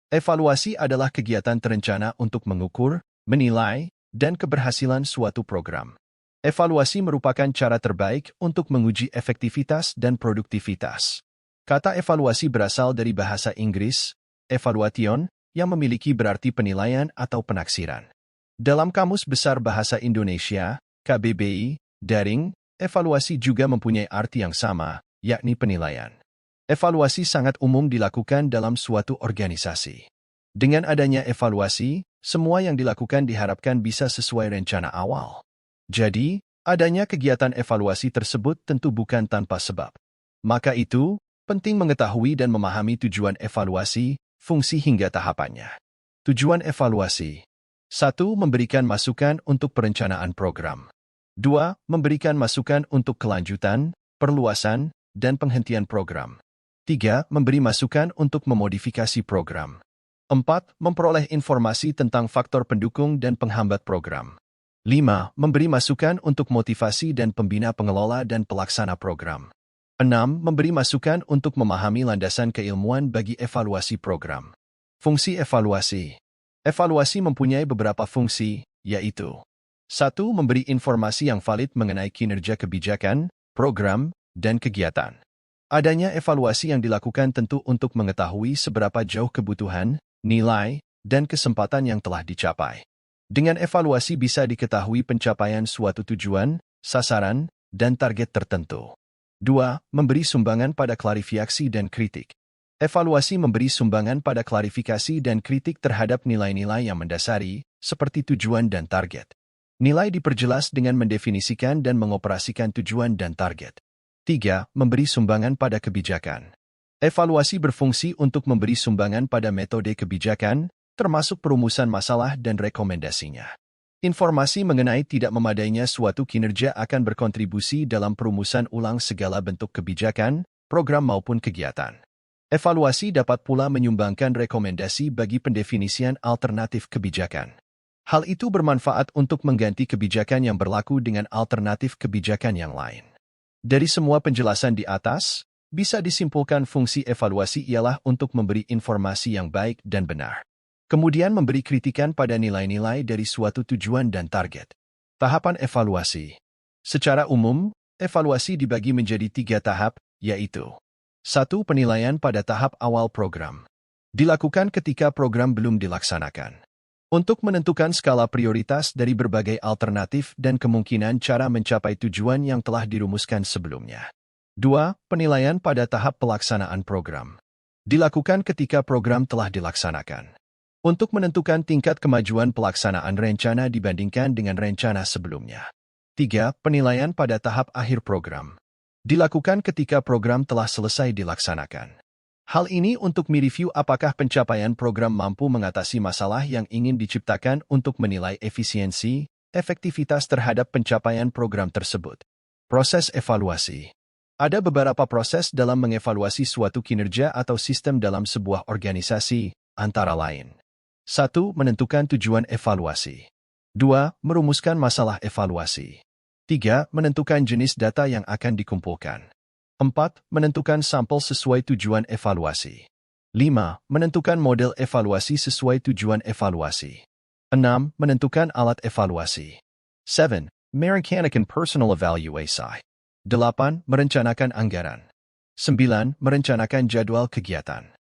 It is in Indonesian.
Evaluasi adalah kegiatan terencana untuk mengukur, menilai, dan keberhasilan suatu program. Evaluasi merupakan cara terbaik untuk menguji efektivitas dan produktivitas. Kata evaluasi berasal dari bahasa Inggris, evaluation, yang memiliki berarti penilaian atau penaksiran. Dalam Kamus Besar Bahasa Indonesia, KBBI, Daring, evaluasi juga mempunyai arti yang sama, yakni penilaian. Evaluasi sangat umum dilakukan dalam suatu organisasi. Dengan adanya evaluasi, semua yang dilakukan diharapkan bisa sesuai rencana awal. Jadi, adanya kegiatan evaluasi tersebut tentu bukan tanpa sebab. Maka itu, penting mengetahui dan memahami tujuan evaluasi, fungsi hingga tahapannya. Tujuan evaluasi. 1. Memberikan masukan untuk perencanaan program. 2. Memberikan masukan untuk kelanjutan, perluasan, dan penghentian program. 3. Memberi masukan untuk memodifikasi program. 4. Memperoleh informasi tentang faktor pendukung dan penghambat program. 5. Memberi masukan untuk motivasi dan pembina pengelola dan pelaksana program. 6. Memberi masukan untuk memahami landasan keilmuan bagi evaluasi program. Fungsi evaluasi. Evaluasi mempunyai beberapa fungsi, yaitu 1. Memberi informasi yang valid mengenai kinerja kebijakan, program, dan kegiatan. Adanya evaluasi yang dilakukan tentu untuk mengetahui seberapa jauh kebutuhan, nilai, dan kesempatan yang telah dicapai. Dengan evaluasi bisa diketahui pencapaian suatu tujuan, sasaran, dan target tertentu. 2. Memberi sumbangan pada klarifikasi dan kritik. Evaluasi memberi sumbangan pada klarifikasi dan kritik terhadap nilai-nilai yang mendasari, seperti tujuan dan target. Nilai diperjelas dengan mendefinisikan dan mengoperasikan tujuan dan target. 3. Memberi sumbangan pada kebijakan. Evaluasi berfungsi untuk memberi sumbangan pada metode kebijakan, termasuk perumusan masalah dan rekomendasinya. Informasi mengenai tidak memadainya suatu kinerja akan berkontribusi dalam perumusan ulang segala bentuk kebijakan, program maupun kegiatan. Evaluasi dapat pula menyumbangkan rekomendasi bagi pendefinisian alternatif kebijakan. Hal itu bermanfaat untuk mengganti kebijakan yang berlaku dengan alternatif kebijakan yang lain. Dari semua penjelasan di atas, bisa disimpulkan fungsi evaluasi ialah untuk memberi informasi yang baik dan benar. Kemudian memberi kritikan pada nilai-nilai dari suatu tujuan dan target. Tahapan evaluasi. Secara umum, evaluasi dibagi menjadi 3 tahap, yaitu 1. Penilaian pada tahap awal program. Dilakukan ketika program belum dilaksanakan. Untuk menentukan skala prioritas dari berbagai alternatif dan kemungkinan cara mencapai tujuan yang telah dirumuskan sebelumnya. 2. Penilaian pada tahap pelaksanaan program. Dilakukan ketika program telah dilaksanakan. Untuk menentukan tingkat kemajuan pelaksanaan rencana dibandingkan dengan rencana sebelumnya. 3. Penilaian pada tahap akhir program. Dilakukan ketika program telah selesai dilaksanakan. Hal ini untuk mereview apakah pencapaian program mampu mengatasi masalah yang ingin diciptakan untuk menilai efisiensi, efektivitas terhadap pencapaian program tersebut. Proses evaluasi. Ada beberapa proses dalam mengevaluasi suatu kinerja atau sistem dalam sebuah organisasi, antara lain. 1. Menentukan tujuan evaluasi. 2. Merumuskan masalah evaluasi. 3. Menentukan jenis data yang akan dikumpulkan. 4. Menentukan sampel sesuai tujuan evaluasi. 5. Menentukan model evaluasi sesuai tujuan evaluasi. 6. Menentukan alat evaluasi. 7. Merencanakan personal evaluasi. 8. Merencanakan anggaran. 9. Merencanakan jadwal kegiatan.